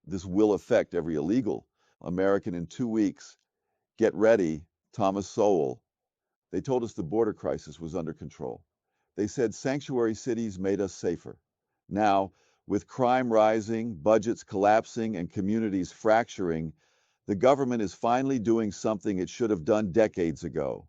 This will affect every illegal American in 2 weeks. Get ready, Thomas Sowell. They told us the border crisis was under control. They said sanctuary cities made us safer. Now, with crime rising, budgets collapsing, and communities fracturing, the government is finally doing something it should have done decades ago.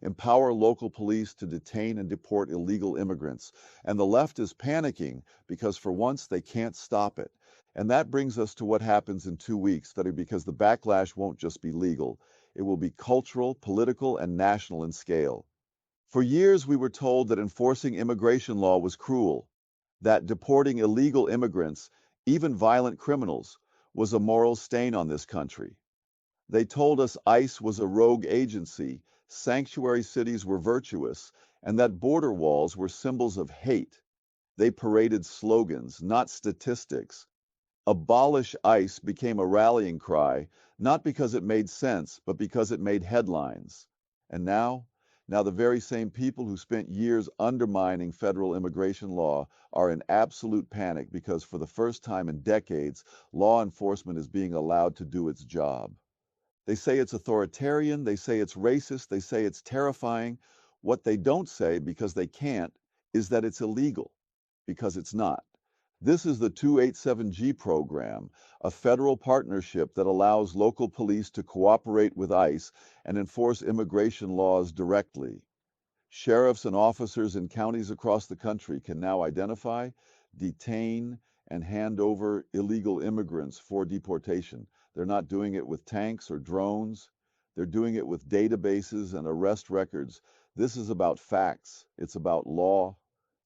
Empower local police to detain and deport illegal immigrants. And the left is panicking because for once they can't stop it. And that brings us to what happens in 2 weeks, because the backlash won't just be legal. It will be cultural, political, and national in scale. For years, we were told that enforcing immigration law was cruel, that deporting illegal immigrants, even violent criminals, was a moral stain on this country. They told us ICE was a rogue agency, sanctuary cities were virtuous, and that border walls were symbols of hate. They paraded slogans, not statistics. Abolish ICE became a rallying cry, not because it made sense, but because it made headlines. And now the very same people who spent years undermining federal immigration law are in absolute panic because for the first time in decades, law enforcement is being allowed to do its job. They say it's authoritarian, they say it's racist, they say it's terrifying. What they don't say, because they can't, is that it's illegal, because it's not. This is the 287G program, a federal partnership that allows local police to cooperate with ICE and enforce immigration laws directly. Sheriffs and officers in counties across the country can now identify, detain, and hand over illegal immigrants for deportation. They're not doing it with tanks or drones. They're doing it with databases and arrest records. This is about facts. It's about law,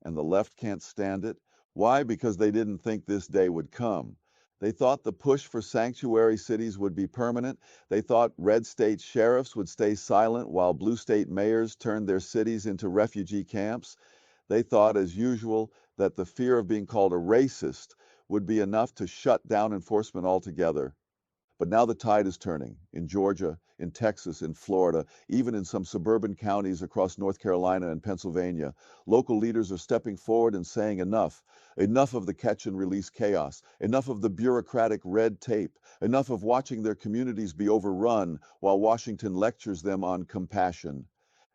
and the left can't stand it. Why? Because they didn't think this day would come. They thought the push for sanctuary cities would be permanent. They thought red state sheriffs would stay silent while blue state mayors turned their cities into refugee camps. They thought, as usual, that the fear of being called a racist would be enough to shut down enforcement altogether. But now the tide is turning in Georgia, in Texas, in Florida, even in some suburban counties across North Carolina and Pennsylvania. Local leaders are stepping forward and saying enough. Enough of the catch and release chaos. Enough of the bureaucratic red tape. Enough of watching their communities be overrun while Washington lectures them on compassion.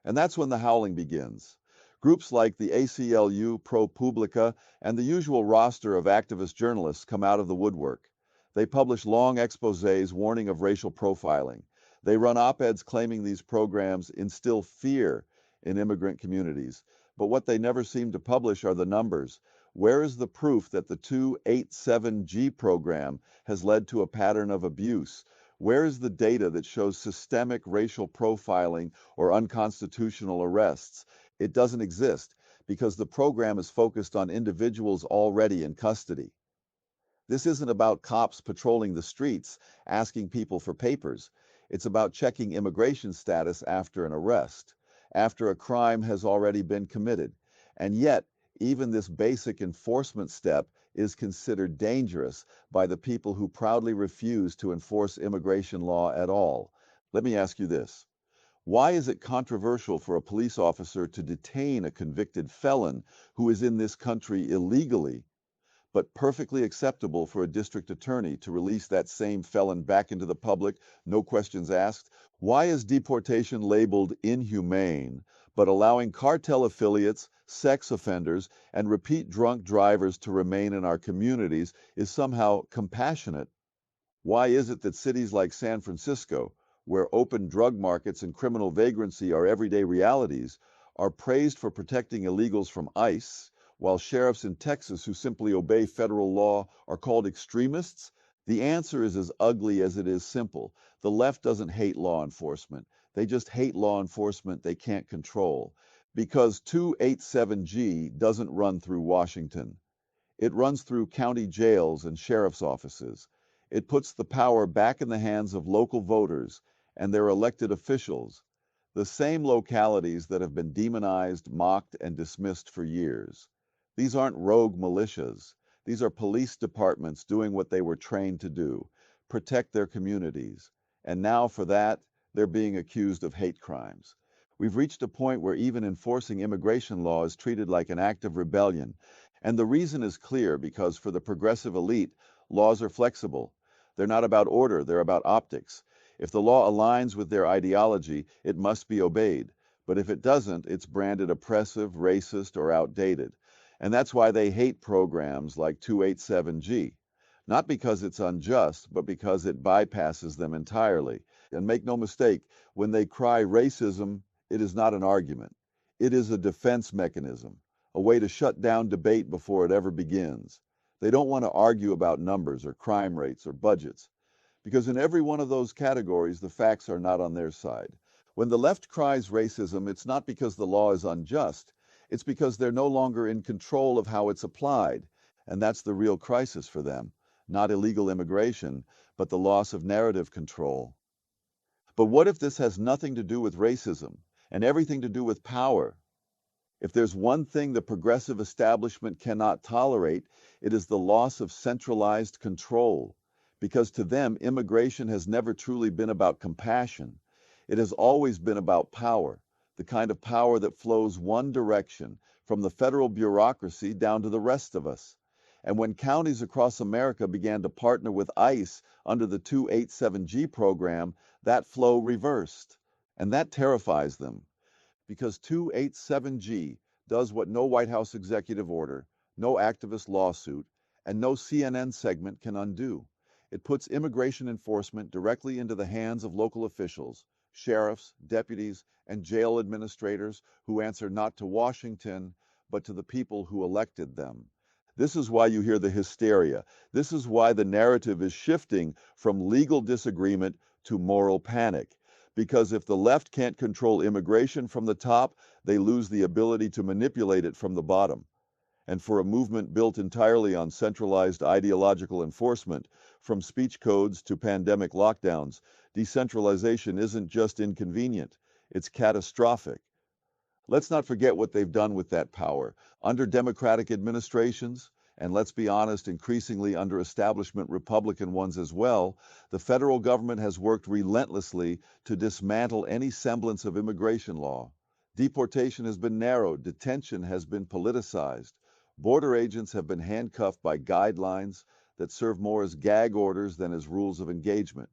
And that's when the howling begins. Groups like the ACLU, ProPublica, and the usual roster of activist journalists come out of the woodwork. They publish long exposés warning of racial profiling. They run op-eds claiming these programs instill fear in immigrant communities. But what they never seem to publish are the numbers. Where is the proof that the 287G program has led to a pattern of abuse? Where is the data that shows systemic racial profiling or unconstitutional arrests? It doesn't exist because the program is focused on individuals already in custody. This isn't about cops patrolling the streets, asking people for papers. It's about checking immigration status after an arrest, after a crime has already been committed. And yet, even this basic enforcement step is considered dangerous by the people who proudly refuse to enforce immigration law at all. Let me ask you this. Why is it controversial for a police officer to detain a convicted felon who is in this country illegally, but perfectly acceptable for a district attorney to release that same felon back into the public, no questions asked? Why is deportation labeled inhumane, but allowing cartel affiliates, sex offenders, and repeat drunk drivers to remain in our communities is somehow compassionate? Why is it that cities like San Francisco, where open drug markets and criminal vagrancy are everyday realities, are praised for protecting illegals from ICE, while sheriffs in Texas who simply obey federal law are called extremists? The answer is as ugly as it is simple. The left doesn't hate law enforcement. They just hate law enforcement they can't control. Because 287G doesn't run through Washington. It runs through county jails and sheriff's offices. It puts the power back in the hands of local voters and their elected officials, the same localities that have been demonized, mocked, and dismissed for years. These aren't rogue militias. These are police departments doing what they were trained to do, protect their communities. And now for that, they're being accused of hate crimes. We've reached a point where even enforcing immigration law is treated like an act of rebellion. And the reason is clear because for the progressive elite, Laws are flexible. They're not about order, they're about optics. If the law aligns with their ideology, it must be obeyed. But if it doesn't, it's branded oppressive, racist, or outdated. And that's why they hate programs like 287G. Not because it's unjust, but because it bypasses them entirely. And make no mistake, when they cry racism, it is not an argument. It is a defense mechanism, a way to shut down debate before it ever begins. They don't want to argue about numbers or crime rates or budgets, because in every one of those categories, the facts are not on their side. When the left cries racism, it's not because the law is unjust. It's because they're no longer in control of how it's applied. And that's the real crisis for them. Not illegal immigration, but the loss of narrative control. But what if this has nothing to do with racism and everything to do with power? If there's one thing the progressive establishment cannot tolerate, it is the loss of centralized control. Because to them, immigration has never truly been about compassion. It has always been about power, the kind of power that flows one direction, from the federal bureaucracy down to the rest of us. And when counties across America began to partner with ICE under the 287G program, that flow reversed. And that terrifies them, because 287G does what no White House executive order, no activist lawsuit, and no CNN segment can undo. It puts immigration enforcement directly into the hands of local officials, sheriffs, deputies, and jail administrators who answer not to Washington, but to the people who elected them. This is why you hear the hysteria. This is why the narrative is shifting from legal disagreement to moral panic. Because if the left can't control immigration from the top, they lose the ability to manipulate it from the bottom. And for a movement built entirely on centralized ideological enforcement, from speech codes to pandemic lockdowns, decentralization isn't just inconvenient, it's catastrophic. Let's not forget what they've done with that power. Under Democratic administrations, and let's be honest, increasingly under establishment Republican ones as well, the federal government has worked relentlessly to dismantle any semblance of immigration law. Deportation has been narrowed, detention has been politicized, border agents have been handcuffed by guidelines that serve more as gag orders than as rules of engagement.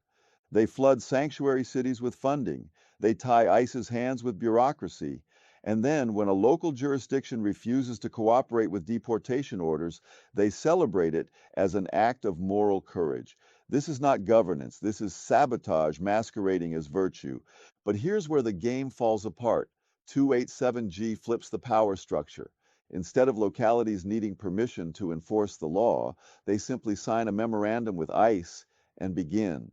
They flood sanctuary cities with funding. They tie ICE's hands with bureaucracy. And then, when a local jurisdiction refuses to cooperate with deportation orders, they celebrate it as an act of moral courage. This is not governance. This is sabotage masquerading as virtue. But here's where the game falls apart. 287G flips the power structure. Instead of localities needing permission to enforce the law, they simply sign a memorandum with ICE and begin.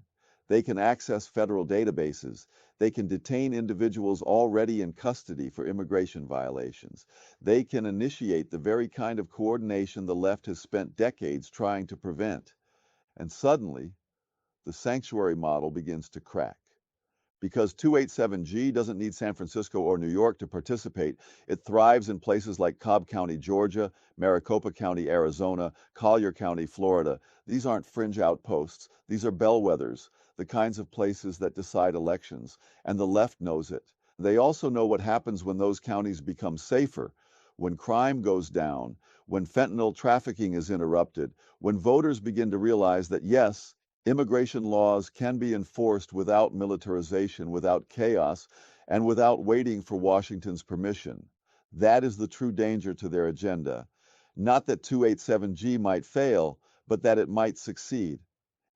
They can access federal databases. They can detain individuals already in custody for immigration violations. They can initiate the very kind of coordination the left has spent decades trying to prevent. And suddenly, the sanctuary model begins to crack. Because 287G doesn't need San Francisco or New York to participate, it thrives in places like Cobb County, Georgia, Maricopa County, Arizona, Collier County, Florida. These aren't fringe outposts. These are bellwethers, the kinds of places that decide elections. And the left knows it. They also know what happens when those counties become safer, when crime goes down, when fentanyl trafficking is interrupted, when voters begin to realize that, yes, immigration laws can be enforced without militarization, without chaos, and without waiting for Washington's permission. That is the true danger to their agenda. Not that 287G might fail, but that it might succeed.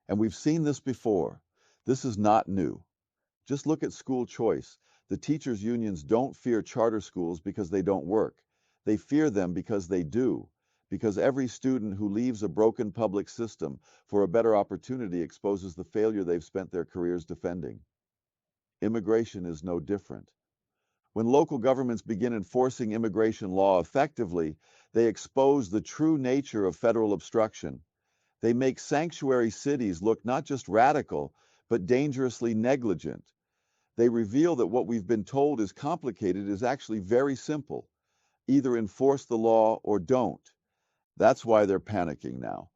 And we've seen this before. This is not new. Just look at school choice. The teachers' unions don't fear charter schools because they don't work. They fear them because they do. Because every student who leaves a broken public system for a better opportunity exposes the failure they've spent their careers defending. Immigration is no different. When local governments begin enforcing immigration law effectively, they expose the true nature of federal obstruction. They make sanctuary cities look not just radical, but dangerously negligent. They reveal that what we've been told is complicated is actually very simple. Either enforce the law or don't. That's why they're panicking now.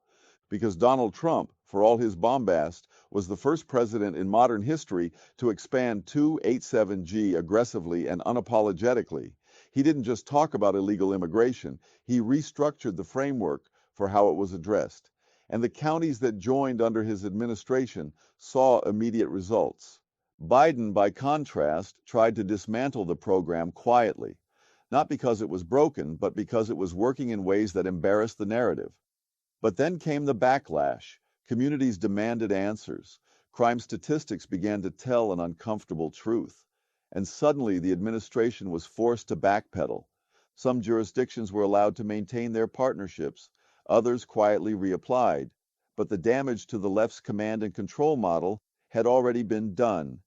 Because Donald Trump, for all his bombast, was the first president in modern history to expand 287G aggressively and unapologetically. He didn't just talk about illegal immigration, he restructured the framework for how it was addressed. and the counties that joined under his administration saw immediate results. Biden, by contrast, tried to dismantle the program quietly, not because it was broken, but because it was working in ways that embarrassed the narrative. But then came the backlash. Communities demanded answers. Crime statistics began to tell an uncomfortable truth. And suddenly the administration was forced to backpedal. Some jurisdictions were allowed to maintain their partnerships. Others quietly reapplied. But the damage to the left's command and control model had already been done.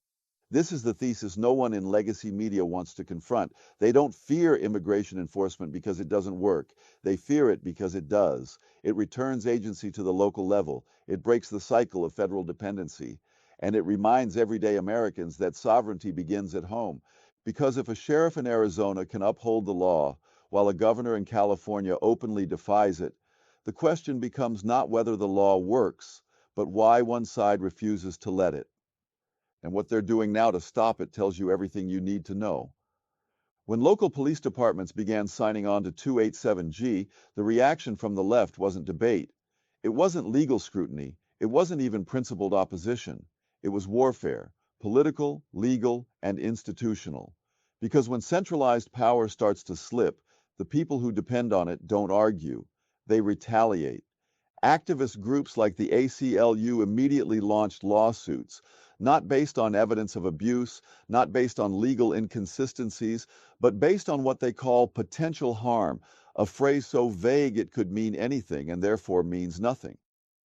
This is the thesis no one in legacy media wants to confront. They don't fear immigration enforcement because it doesn't work. They fear it because it does. It returns agency to the local level. It breaks the cycle of federal dependency. And it reminds everyday Americans that sovereignty begins at home. Because if a sheriff in Arizona can uphold the law while a governor in California openly defies it, the question becomes not whether the law works, but why one side refuses to let it. And what they're doing now to stop it tells you everything you need to know. When local police departments began signing on to 287G, the reaction from the left wasn't debate. It wasn't legal scrutiny. It wasn't even principled opposition. It was warfare, political, legal, and institutional. Because when centralized power starts to slip, the people who depend on it don't argue. They retaliate. Activist groups like the ACLU immediately launched lawsuits, not based on evidence of abuse, not based on legal inconsistencies, but based on what they call potential harm, a phrase so vague it could mean anything and therefore means nothing.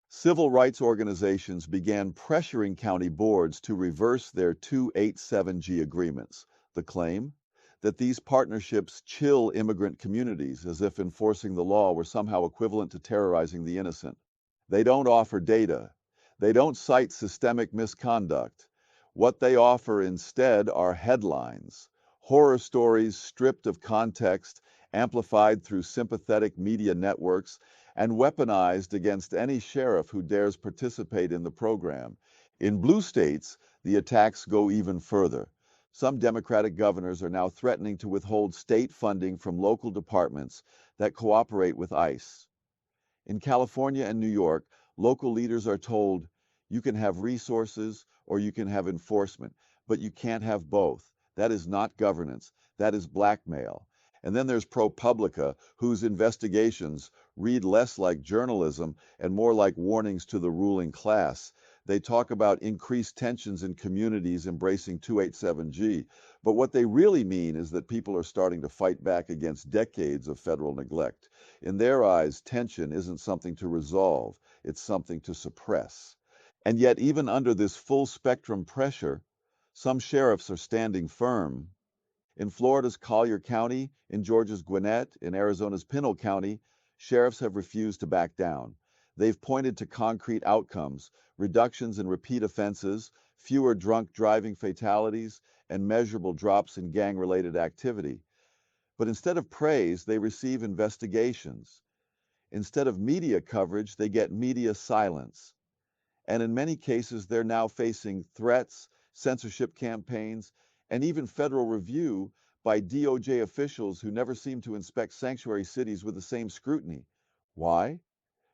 Civil rights organizations began pressuring county boards to reverse their 287G agreements. The claim? That these partnerships chill immigrant communities as if enforcing the law were somehow equivalent to terrorizing the innocent. They don't offer data. They don't cite systemic misconduct. What they offer instead are headlines, horror stories stripped of context, amplified through sympathetic media networks, and weaponized against any sheriff who dares participate in the program. In blue states, the attacks go even further. Some Democratic governors are now threatening to withhold state funding from local departments that cooperate with ICE. In California and New York, local leaders are told, you can have resources or you can have enforcement, but you can't have both. That is not governance. That is blackmail. And then there's ProPublica, whose investigations read less like journalism and more like warnings to the ruling class. They talk about increased tensions in communities embracing 287G, but what they really mean is that people are starting to fight back against decades of federal neglect. In their eyes, tension isn't something to resolve, it's something to suppress. And yet, even under this full spectrum pressure, some sheriffs are standing firm. In Florida's Collier County, in Georgia's Gwinnett, in Arizona's Pinal County, sheriffs have refused to back down. They've pointed to concrete outcomes, reductions in repeat offenses, fewer drunk driving fatalities, and measurable drops in gang-related activity. But instead of praise, they receive investigations. Instead of media coverage, they get media silence. And in many cases, they're now facing threats, censorship campaigns, and even federal review by DOJ officials who never seem to inspect sanctuary cities with the same scrutiny. Why?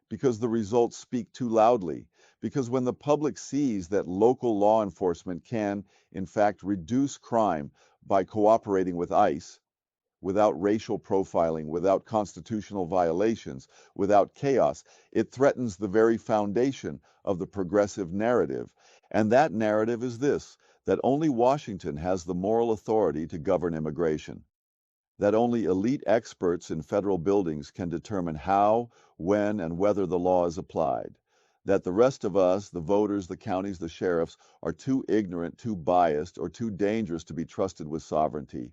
Because the results speak too loudly. Because when the public sees that local law enforcement can, in fact, reduce crime by cooperating with ICE, without racial profiling, without constitutional violations, without chaos. It threatens the very foundation of the progressive narrative. And that narrative is this, that only Washington has the moral authority to govern immigration, that only elite experts in federal buildings can determine how, when, and whether the law is applied, that the rest of us, the voters, the counties, the sheriffs, are too ignorant, too biased, or too dangerous to be trusted with sovereignty.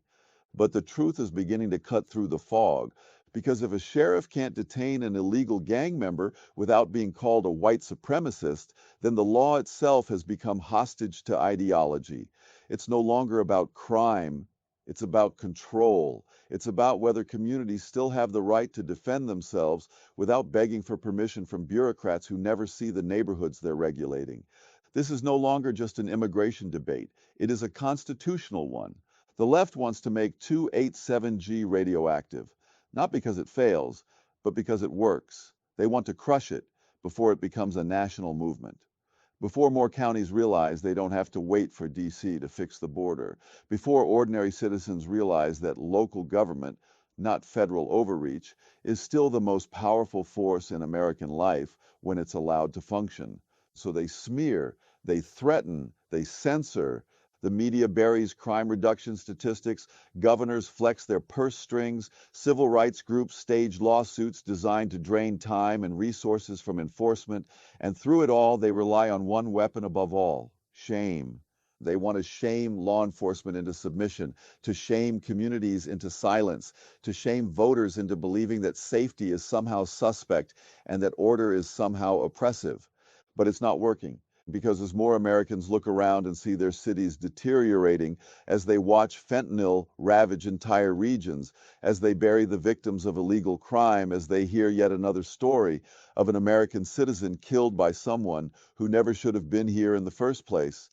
But the truth is beginning to cut through the fog, because if a sheriff can't detain an illegal gang member without being called a white supremacist, then the law itself has become hostage to ideology. It's no longer about crime, it's about control. It's about whether communities still have the right to defend themselves without begging for permission from bureaucrats who never see the neighborhoods they're regulating. This is no longer just an immigration debate. It is a constitutional one. The left wants to make 287G radioactive, not because it fails, but because it works. They want to crush it, before it becomes a national movement. Before more counties realize they don't have to wait for DC to fix the border, before ordinary citizens realize that local government, not federal overreach, is still the most powerful force in American life when it's allowed to function. So they smear, they threaten, they censor. The media buries crime reduction statistics, governors flex their purse strings, civil rights groups stage lawsuits designed to drain time and resources from enforcement, and through it all, they rely on one weapon above all: shame. They want to shame law enforcement into submission, to shame communities into silence, to shame voters into believing that safety is somehow suspect and that order is somehow oppressive. But it's not working, because as more Americans look around and see their cities deteriorating, as they watch fentanyl ravage entire regions, as they bury the victims of illegal crime, as they hear yet another story of an American citizen killed by someone who never should have been here in the first place,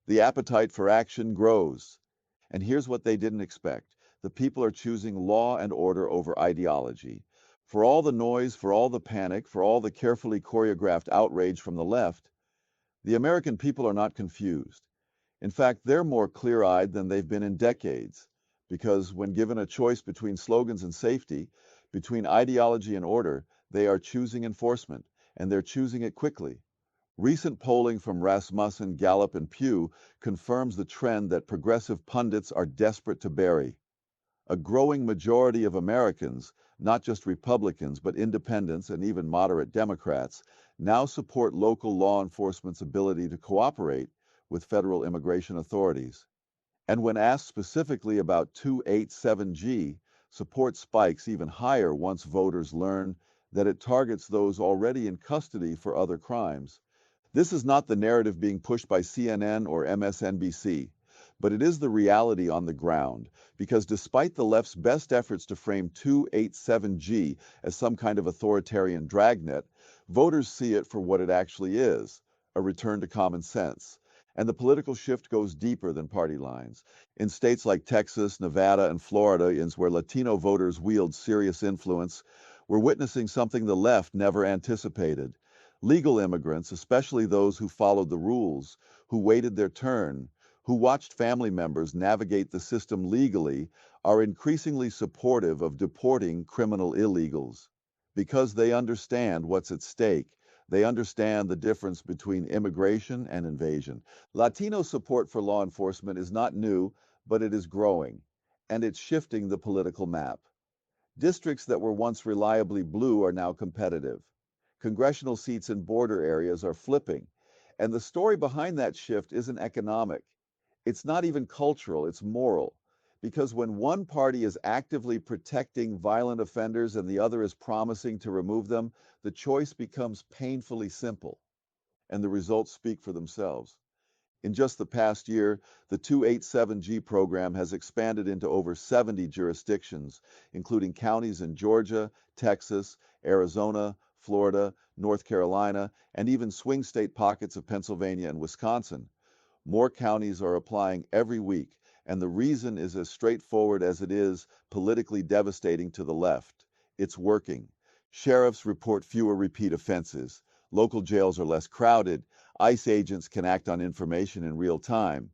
the appetite for action grows. And here's what they didn't expect: the people are choosing law and order over ideology. For all the noise, for all the panic, for all the carefully choreographed outrage from the left, the American people are not confused. In fact, they're more clear-eyed than they've been in decades, because when given a choice between slogans and safety, between ideology and order, they are choosing enforcement, and they're choosing it quickly. Recent polling from Rasmussen, Gallup, and Pew confirms the trend that progressive pundits are desperate to bury. A growing majority of Americans, not just Republicans, but independents and even moderate Democrats, now support local law enforcement's ability to cooperate with federal immigration authorities. And when asked specifically about 287G, support spikes even higher once voters learn that it targets those already in custody for other crimes. This is not the narrative being pushed by CNN or MSNBC, but it is the reality on the ground, because despite the left's best efforts to frame 287G as some kind of authoritarian dragnet, voters see it for what it actually is: a return to common sense. And the political shift goes deeper than party lines. In states like Texas, Nevada, and Florida, where Latino voters wield serious influence, we're witnessing something the left never anticipated. Legal immigrants, especially those who followed the rules, who waited their turn, who watched family members navigate the system legally, are increasingly supportive of deporting criminal illegals, because they understand what's at stake. They understand the difference between immigration and invasion. Latino support for law enforcement is not new, but it is growing, and it's shifting the political map. Districts that were once reliably blue are now competitive. Congressional seats in border areas are flipping. And the story behind that shift isn't economic. It's not even cultural, it's moral. Because when one party is actively protecting violent offenders and the other is promising to remove them, the choice becomes painfully simple. And the results speak for themselves. In just the past year, the 287G program has expanded into over 70 jurisdictions, including counties in Georgia, Texas, Arizona, Florida, North Carolina, and even swing state pockets of Pennsylvania and Wisconsin. More counties are applying every week, and the reason is as straightforward as it is politically devastating to the left. It's working. Sheriffs report fewer repeat offenses. Local jails are less crowded. ICE agents can act on information in real time.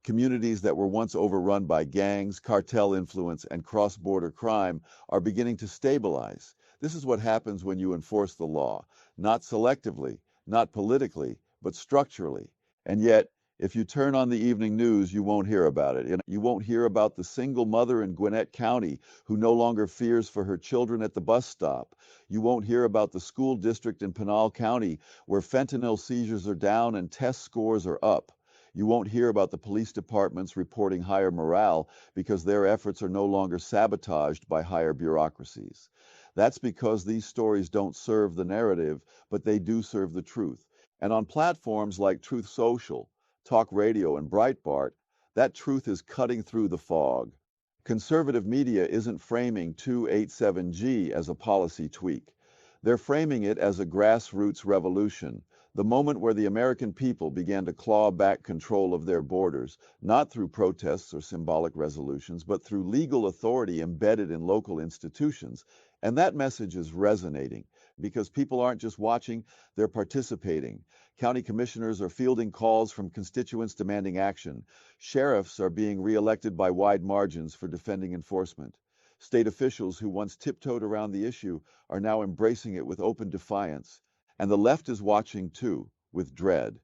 Communities that were once overrun by gangs, cartel influence, and cross-border crime are beginning to stabilize. This is what happens when you enforce the law, not selectively, not politically, but structurally. And yet, if you turn on the evening news, you won't hear about it. You won't hear about the single mother in Gwinnett County who no longer fears for her children at the bus stop. You won't hear about the school district in Pinal County where fentanyl seizures are down and test scores are up. You won't hear about the police departments reporting higher morale because their efforts are no longer sabotaged by higher bureaucracies. That's because these stories don't serve the narrative, but they do serve the truth. And on platforms like Truth Social, Talk Radio, and Breitbart, that truth is cutting through the fog. Conservative media isn't framing 287G as a policy tweak. They're framing it as a grassroots revolution, the moment where the American people began to claw back control of their borders, not through protests or symbolic resolutions, but through legal authority embedded in local institutions. And that message is resonating because people aren't just watching, they're participating. County commissioners are fielding calls from constituents demanding action. Sheriffs are being reelected by wide margins for defending enforcement. State officials who once tiptoed around the issue are now embracing it with open defiance. And the left is watching too, with dread.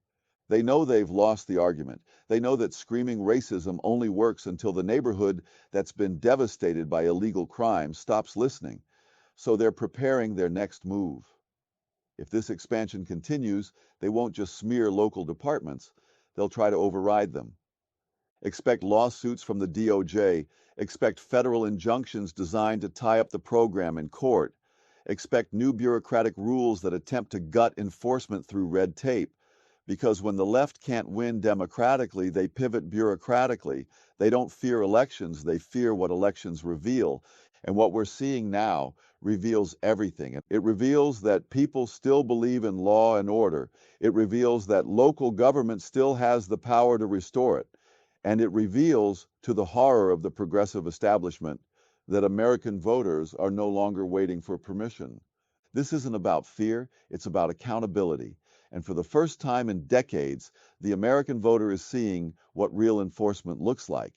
They know they've lost the argument. They know that screaming racism only works until the neighborhood that's been devastated by illegal crime stops listening. So they're preparing their next move. If this expansion continues, they won't just smear local departments, they'll try to override them. Expect lawsuits from the DOJ. Expect federal injunctions designed to tie up the program in court. Expect new bureaucratic rules that attempt to gut enforcement through red tape. Because when the left can't win democratically, they pivot bureaucratically. They don't fear elections, they fear what elections reveal. And what we're seeing now reveals everything. It reveals that people still believe in law and order. It reveals that local government still has the power to restore it. And it reveals, to the horror of the progressive establishment, that American voters are no longer waiting for permission. This isn't about fear, it's about accountability. And for the first time in decades, the American voter is seeing what real enforcement looks like.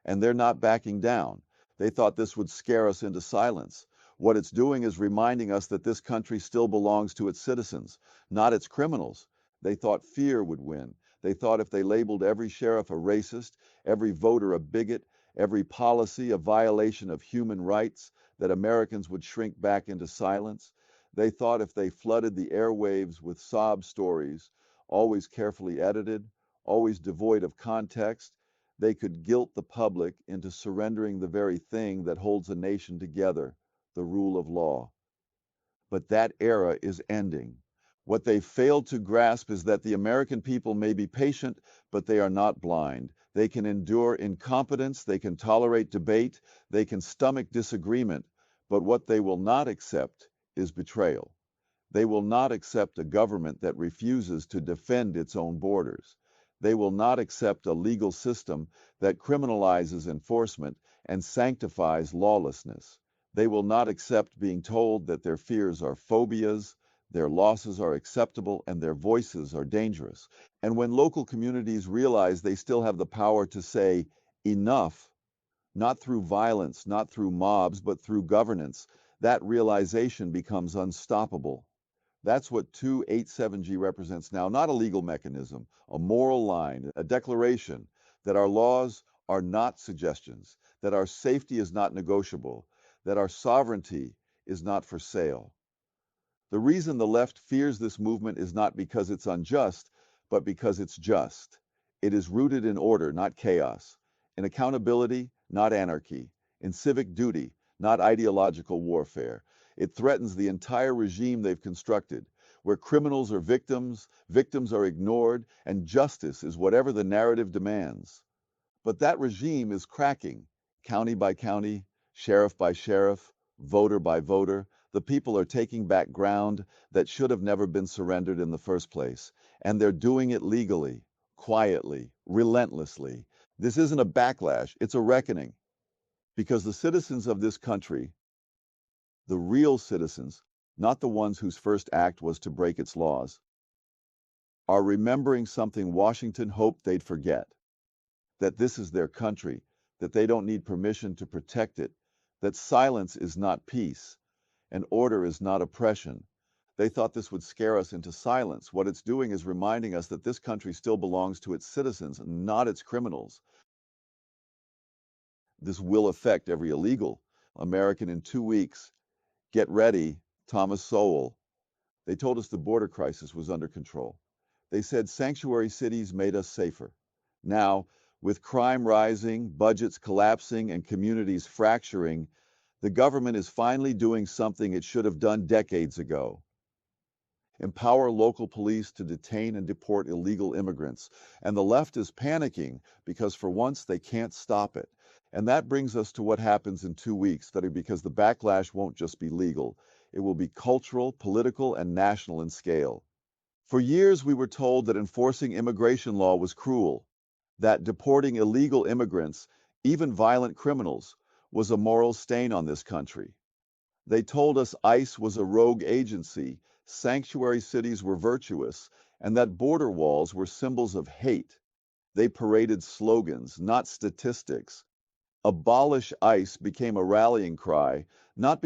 And they're not backing down. They thought this would scare us into silence. What it's doing is reminding us that this country still belongs to its citizens, not its criminals. They thought fear would win. They thought if they labeled every sheriff a racist, every voter a bigot, every policy a violation of human rights, that Americans would shrink back into silence. They thought if they flooded the airwaves with sob stories, always carefully edited, always devoid of context, they could guilt the public into surrendering the very thing that holds a nation together, the rule of law. But that era is ending. What they failed to grasp is that the American people may be patient, but they are not blind. They can endure incompetence, they can tolerate debate, they can stomach disagreement, but what they will not accept is betrayal. They will not accept a government that refuses to defend its own borders. They will not accept a legal system that criminalizes enforcement and sanctifies lawlessness. They will not accept being told that their fears are phobias, their losses are acceptable, and their voices are dangerous. And when local communities realize they still have the power to say enough, not through violence, not through mobs, but through governance, that realization becomes unstoppable. That's what 287G represents now, not a legal mechanism, a moral line, a declaration that our laws are not suggestions, that our safety is not negotiable, that our sovereignty is not for sale. The reason the left fears this movement is not because it's unjust, but because it's just. It is rooted in order, not chaos, in accountability, not anarchy, in civic duty, not ideological warfare. It threatens the entire regime they've constructed, where criminals are victims, victims are ignored, and justice is whatever the narrative demands. But that regime is cracking, county by county, sheriff by sheriff, voter by voter. The people are taking back ground that should have never been surrendered in the first place. And they're doing it legally, quietly, relentlessly. This isn't a backlash, it's a reckoning. Because the citizens of this country, the real citizens, not the ones whose first act was to break its laws, are remembering something Washington hoped they'd forget. That this is their country, that they don't need permission to protect it, that silence is not peace, and order is not oppression. They thought this would scare us into silence. What it's doing is reminding us that this country still belongs to its citizens, not its criminals. This will affect every illegal American in 2 weeks. Get ready, Thomas Sowell. They told us the border crisis was under control. They said sanctuary cities made us safer. Now, with crime rising, budgets collapsing, and communities fracturing, the government is finally doing something it should have done decades ago. Empower local police to detain and deport illegal immigrants. And the left is panicking because for once they can't stop it. And that brings us to what happens in 2 weeks, because the backlash won't just be legal. It will be cultural, political, and national in scale. For years, we were told that enforcing immigration law was cruel, that deporting illegal immigrants, even violent criminals, was a moral stain on this country. They told us ICE was a rogue agency, sanctuary cities were virtuous, and that border walls were symbols of hate. They paraded slogans, not statistics. Abolish ICE became a rallying cry, not